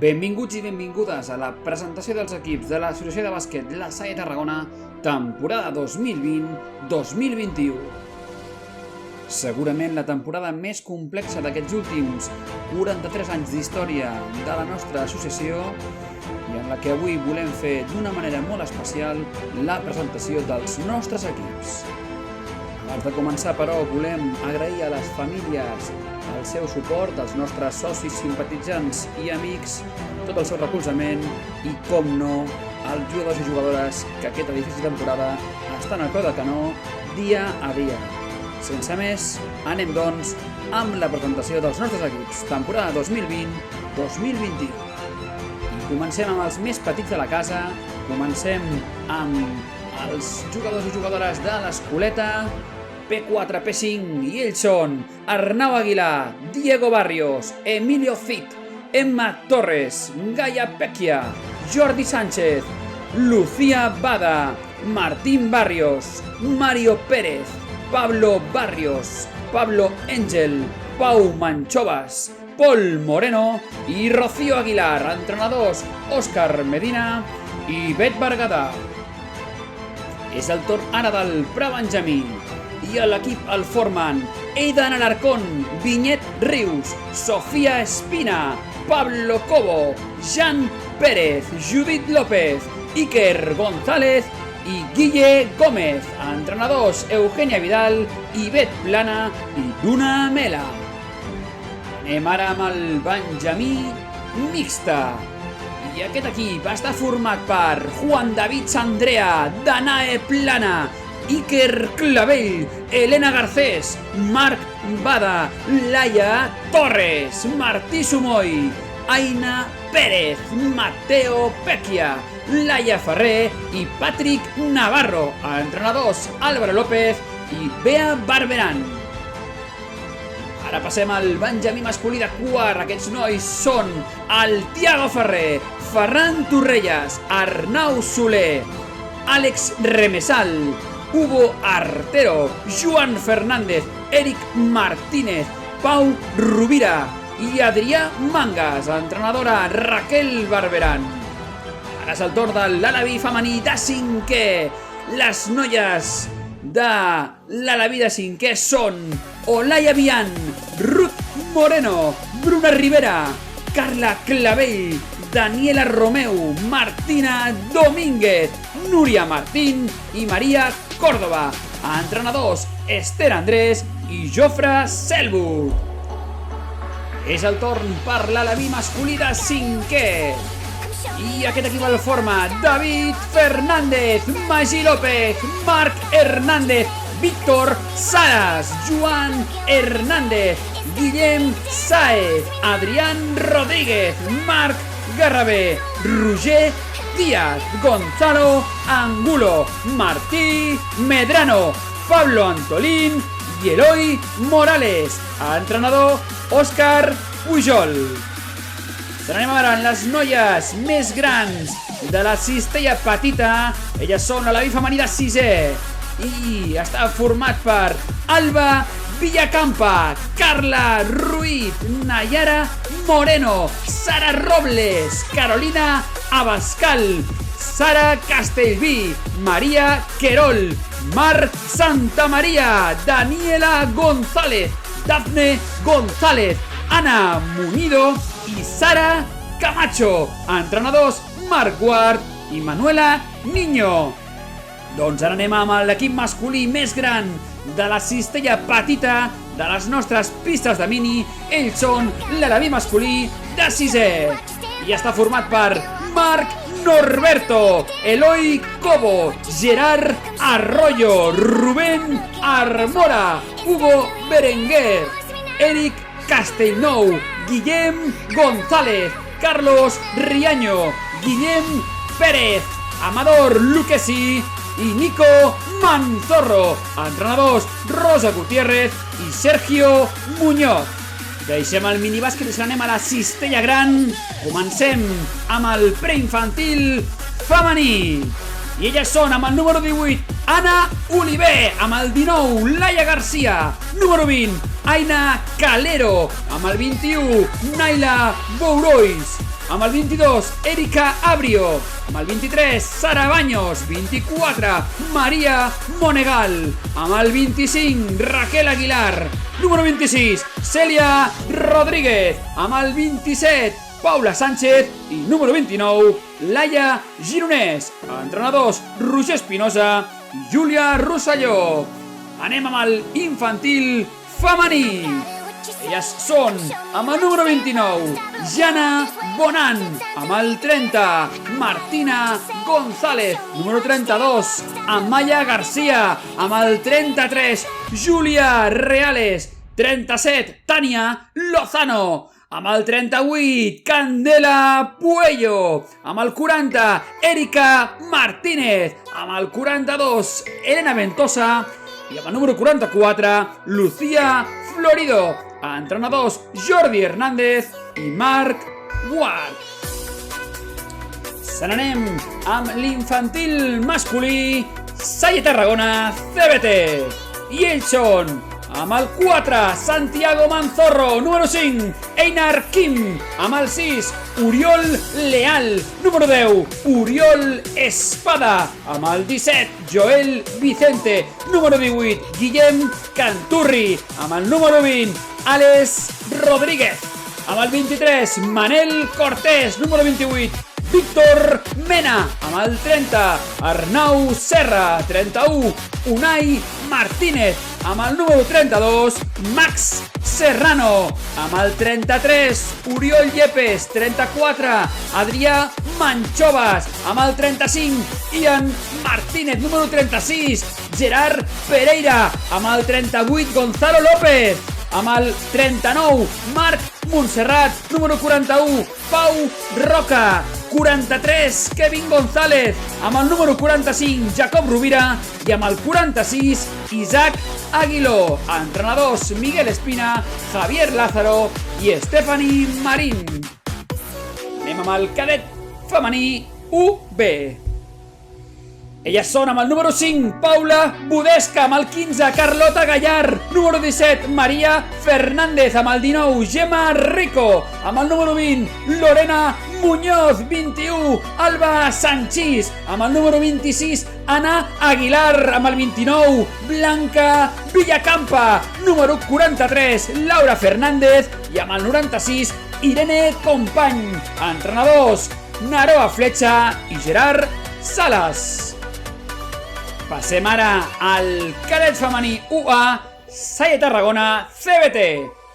Benvinguts i benvingudes a la presentació dels equips de l'Associació de Bàsquet La Salle Tarragona, temporada 2020-2021. Segurament la temporada més complexa d'aquests últims 43 anys d'història de la nostra associació i en la que avui volem fer d'una manera molt especial la presentació dels nostres equips. Abans de començar, però, volem agrair a les famílies el seu suport, als nostres socis, simpatitzants i amics, tot el seu recolzament i, com no, als jugadors i jugadores que aquesta difícil temporada estan al peu del canó dia a dia. Sense més, anem doncs amb la presentació dels nostres equips, temporada 2020-2021. I comencem amb els més petits de la casa, comencem amb els jugadors i jugadores de l'Escoleta, P4, P5, i ells són Arnau Aguilar, Diego Barrios, Emilio Cid, Emma Torres, Gaia Pecchia, Jordi Sánchez, Lucía Bada, Martín Barrios, Mario Pérez, Pablo Barrios, Pablo Engel, Pau Manchovas, Pol Moreno i Rocío Aguilar, entrenadors Òscar Medina i Bet Berguedà. És el torn ara del prebenjamí i a l'equip el formen Eidan Alarcón, Vinyet Rius, Sofia Espina, Pablo Cobo, Jan Pérez, Judit López, Iker González i Guille Gómez, entrenadors Eugenia Vidal, Ivet Plana i Duna Mela. Anem ara amb el benjamí mixta. I aquest equip està format per Juan David Sandrea, Danae Plana, Iker Clavell, Elena Garcés, Marc Bada, Laia Torres, Martí Sumoy, Aina Pérez, Mateo Pecchia, Laia Ferrer i Patrick Navarro, entrenadors Álvaro López i Bea Barberan. Ara passem al benjamí masculí de quart. Aquests nois són el Tiago Ferrer, Ferran Torrelles, Arnau Soler, Àlex Remesal, Hugo Artero, Joan Fernández, Eric Martínez, Pau Rovira i Adrià Mangas, entrenadora Raquel Barberan. Ara és el torn de l'Alaví femení de cinquè. Les noies de l'Alaví de cinquè són Olaya Vian, Ruth Moreno, Bruna Rivera, Carla Clavell, Daniela Romeu, Martina Domínguez, Núria Martín i Maria Córdoba, entrenadors Esther Andrés i Jofre Selbu. És el torn per l'Alaví masculí de cinquè. I aquest equip el forma David Fernández, Magí López, Marc Hernández, Víctor Salas, Joan Hernández, Guillem Saez, Adrián Rodríguez, Marc Garrabé, Roger Díaz, Gonzalo Angulo, Martí Medrano, Pablo Antolín i Eloi Morales, entrenador Òscar Pujol. Anem ara amb les noies més grans de la cistella petita. Elles són l'Alaví femení de sisè i està format per Alba Villacampa, Carla Ruiz, Nayara Moreno, Sara Robles, Carolina Abascal, Sara Castellví, Maria Querol, Mar Santamaría, Daniela González, Dafne González, Ana Munido i Sara Camacho, entrenadors Marc Guard i Manuela Niño. Doncs ara anem amb l'equip masculí més gran de la cistella petita de les nostres pistes de mini. Ells són l'Alaví masculí de sisè i està format per Marc Norberto, Eloi Cobo, Gerard Arroyo, Rubén Armora, Hugo Berenguer, Eric Castellnou, Guillem González, Carlos Riaño, Guillem Pérez, Amador Luquesi i Nico Manzorro, entrenadors Rosa Gutiérrez i Sergio Muñoz. Deixem el minibàsquet i anem a la cistella gran. Comencem amb el preinfantil femení. I elles són amb el número 18, Anna Oliver, amb el 19, Laia Garcia, número 20, Aina Calero, amb el 21, Naila Bourois, Amb el 22, Erika Abrio. Amb el 23, Sara Baños. 24, Maria Monegal. Amb el 25, Raquel Aguilar. Número 26, Celia Rodríguez. Amb el 27, Paula Sánchez. I número 29, Laia Gironès. Entrenadors, Roger Espinosa i Júlia Rosselló. Anem amb el infantil femení. Elles són, amb el número 29, Jana Bonan. Amb el 30, Martina González. Número 32, Amaya García. Amb el 33, Júlia Reales. 37, Tania Lozano. Amb el 38, Candela Puello. Amb el 40, Erika Martínez. Amb el 42, Elena Ventosa. I amb el número 44, Lucía Florido. Entrenadors, Jordi Hernández i Marc Guard. Se n'anem amb l'infantil masculí Salle Tarragona CBT. I ells són, amb el 4, Santiago Manzorro. Número 5, Einar Kim. Amb el 6, Oriol Leal. Número 10, Oriol Espada. Amb el 17, Joel Vicente. Número 18, Guillem Canturri. Amb el número 20, Alex Rodríguez. Amb el 23, Manel Cortés. Número 28, Víctor Mena. Amb el 30, Arnau Serra. 31, Unai Martínez. Amb el número 32, Max Serrano. Amb el 33, Oriol Yepes. 34, Adrià Manchovas. Amb el 35, Ian Martínez. Número 36, Gerard Pereira. Amb el 38, Gonzalo López. Amb el 39, Marc Montserrat. Número 41, Pau Roca. 43, Kevin González. Amb el número 45, Jacob Rovira. I amb el 46, Isaac Aguiló. Entrenadors, Miguel Espina, Javier Lázaro i Stephanie Marín. Anem amb el cadet femení UB. Elles són amb el número 5, Paula Budesca. Amb el 15, Carlota Gallar. Número 17, Maria Fernández. Amb el 19, Gemma Rico. Amb el número 20, Lorena Muñoz. 21, Alba Sanchís. Amb el número 26, Ana Aguilar. Amb el 29, Blanca Villacampa. Número 43, Laura Fernández. I amb el 96, Irene Company. Entrenadors, Naroa Fletxa i Gerard Salas. Passem ara al cadet femení UA, Salle Tarragona CBT.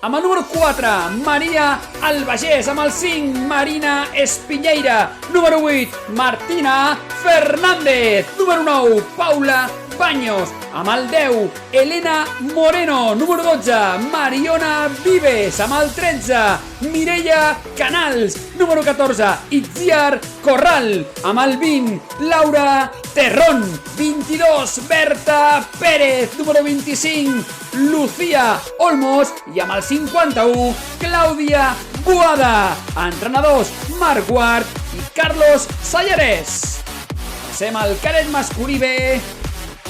Amb el número 4, Maria Albagés. Amb el 5, Marina Espiñeira. Número 8, Martina Fernández. Número 9, Paula Baños. Amb el 10, Elena Moreno. Número 12, Mariona Vives. Amb el 13, Mireia Canals. Número 14, Itziar Corral. Amb el 20, Laura Terrón. 22, Berta Pérez. Número 25, Lucía Olmos. I amb el 51, Clàudia Boada. Entrenadors, Marc Guard i Carlos Sallarès. Passem al cadet masculí B.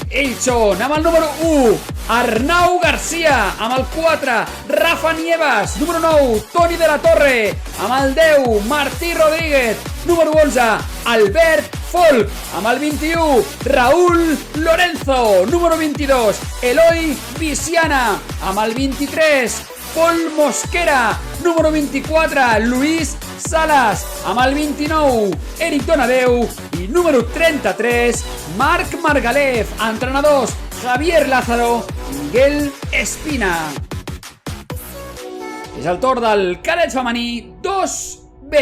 Ells són, amb el número 1, Arnau Garcia. Amb el 4, Rafa Nievas. Número 9, Toni de la Torre. Amb el 10, Martí Rodríguez. Número 11, Albert Folk. Amb el 21, Raúl Lorenzo. Número 22, Eloi Viciana. Amb el 23, Pol Mosquera. Número 24, Luis Salas. Amb el 29, Eric Donadeu. I número 33, Marc Margalef. Entrenadors, Javier Lázaro i Miguel Espina. És el torn del cadet femení 2B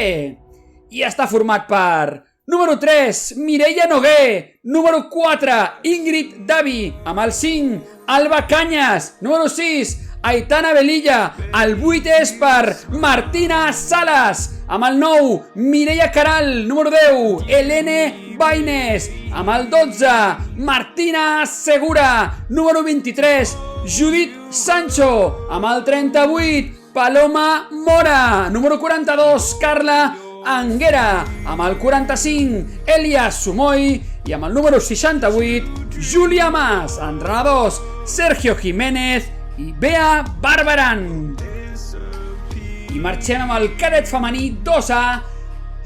i està format per número 3, Mireia Noguer. Número 4, Ingrid Davi. Amb el 5, Alba Cañas. Número 6, Aitana Velilla. El 8 és per Martina Salas. Amb el 9, Mireia Caral. Número 10, Helene Baines. Amb el 12, Martina Segura. Número 23, Judit Sancho. Amb el 38, Paloma Mora. Número 42, Carla Anguera. Amb el 45, Elias Sumoy. I amb el número 68, Júlia Mas. Entrenadors, Sergio Jiménez i Bea Barberan. I marxem amb el cadet femení 2A,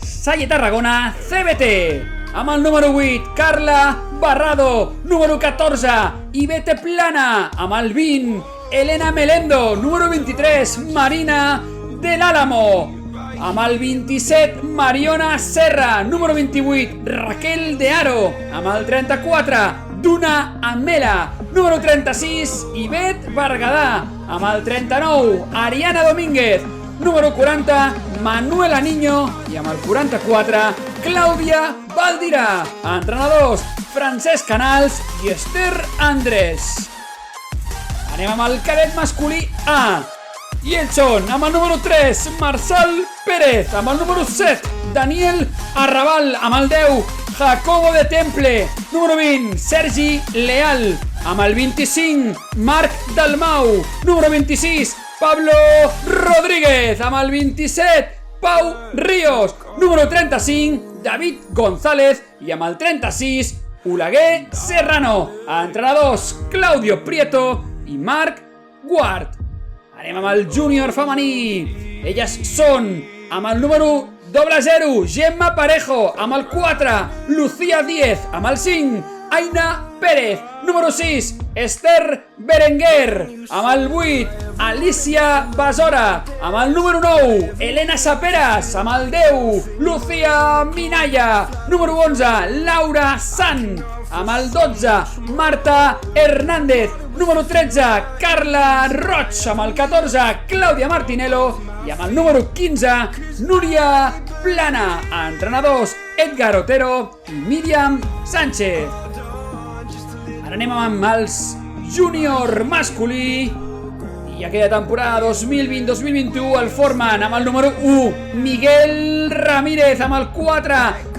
Salle Tarragona, CBT. Amb el número 8, Carla Barrado. Número 14, Ivete Plana. Amb el 20, Elena Melendo. Número 23, Marina del Álamo. Amb el 27, Mariona Serra. Número 28, Raquel de Aro. Amb el 34, Duna Amela. Número 36, Ivet Bergadà. Amb el 39, Ariana Domínguez. Número 40, Manuela Niño. I amb el 44, Clàudia Valdirà. Entrenadors, Francesc Canals i Esther Andrés. Anem amb el cadet masculí A. I ells són, amb el número 3, Marçal Pérez. Amb el número 7, Daniel Arrabal. Amb el 10, Jacobo de Temple. Número 20, Sergi Leal. Amb el 25, Marc Dalmau. Número 26, Pablo Rodríguez. Amb el 27, Pau Ríos. Número 35, David González. I amb el 36, Oleguer Serrano. Entrenadors, Claudio Prieto i Marc Guart. Anem amb el júnior femení. Elles són, amb el número 00, Gemma Parejo. Amb el 4, Lucía Díez. Amb el 5, Aina Pérez. Número 6, Esther Berenguer. Amb el 8, Alicia Basora. Amb el número 9, Elena Saperas. Amb el 10, Lucía Minaya. Número 11, Laura Sant. Amb el 12, Marta Hernández. Número 13, Carla Roig. Amb el 14, Clàudia Martinello. I amb el número 15, Núria Plana. Entrenadors, Edgar Otero i Míriam Sánchez. Ara anem amb els júnior masculí. I aquella temporada 2020-2021 el formen amb el número 1, Miguel Ramírez. Amb el 4,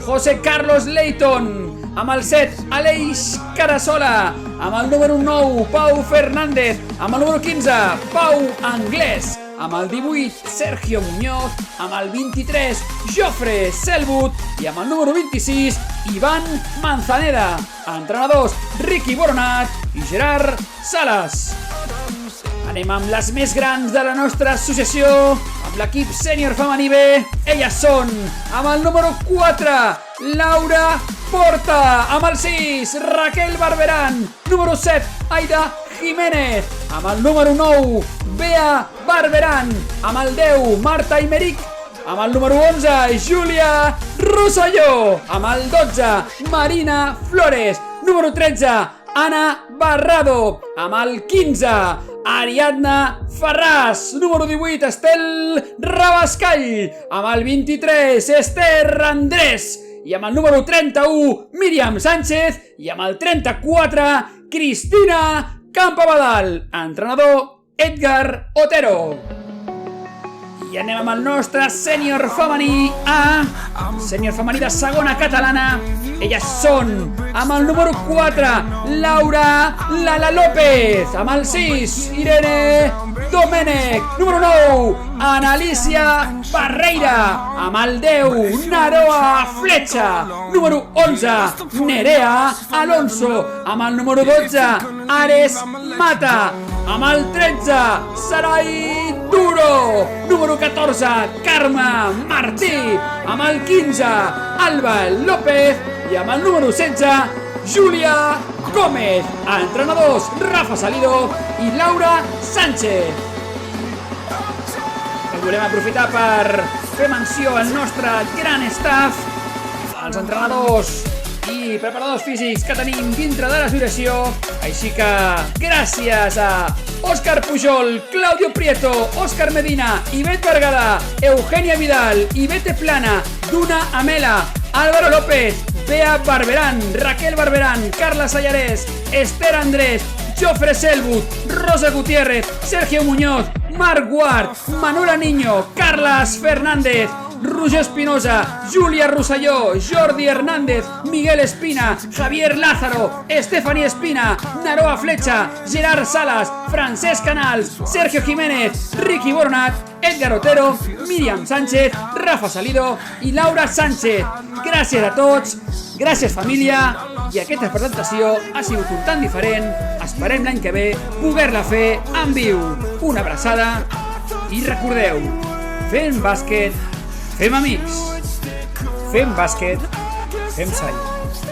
José Carlos Leighton. Amb el 7, Aleix Carasola. Amb el número 9, Pau Fernández. Amb el número 15, Pau Anglès. Amb el 18, Sergio Muñoz. Amb el 23, Jofre Selbut. I amb el número 26, Ivan Manzaneda. Entrenadors, Ricky Boronat i Gerard Salas. Anem amb les més grans de la nostra associació, amb l'equip sènior femení B. Elles són, amb el número 4, Laura Porta. Amb el 6, Raquel Barberán. Número 7, Aida Jiménez. Amb el número 9, Bea Barberán. Amb el 10, Marta Imeric. Amb el número 11, Júlia Rosselló. Amb el 12, Marina Flores. Número 13, Ana Barrado. Amb el 15, Ariadna Ferràs. Número 18, Estel Rabascall. Amb el 23, Esther Andrés. I amb el número 31, Míriam Sánchez. I amb el 34, Cristina Campabadal. Entrenador, Edgar Otero. I anem amb el nostre sènior femení A, sènior femení de segona catalana. Elles són, amb el número 4, Laura Lala López. Amb el 6, Irene Domènech. Número 9, Analícia Barreira. Amb el 10, Naroa Fletxa. Número 11, Nerea Alonso. Amb el número 12, Ares Mata. Amb el 13, Sarai Duro. Número 14, Carme Martí. Amb el 15, Alba López. I amb el número 16, Júlia Gómez. Entrenadors, Rafa Salido i Laura Sánchez. Volem aprofitar per fer menció al nostre gran staff, als entrenadors i preparadors físics que tenim dintre de l'associació. Així que gràcies a Òscar Pujol, Claudio Prieto, Òscar Medina, Ivet Bergadà, Eugenia Vidal, Ivete Plana, Duna Amela, Álvaro López, Bea Barberán, Raquel Barberán, Carla Sallarés, Esther Andrés, Jofre Selbut, Rosa Gutiérrez, Sergio Muñoz, Marc Guart, Manuela Niño, Carles Fernández, Roger Espinosa, Júlia Rosselló, Jordi Hernández, Miguel Espina, Javier Lázaro, Estefany Espina, Naroa Fletxa, Gerard Salas, Francesc Canals, Sergio Jiménez, Ricky Boronat, Edgar Otero, Míriam Sánchez, Rafa Salido i Laura Sánchez. Gràcies a tots, gràcies família, i aquesta presentació ha sigut un tant diferent. Esperem l'any que ve poder-la fer en viu. Una abraçada i recordeu, fent bàsquet, fem amics. fem bàsquet, fem salla.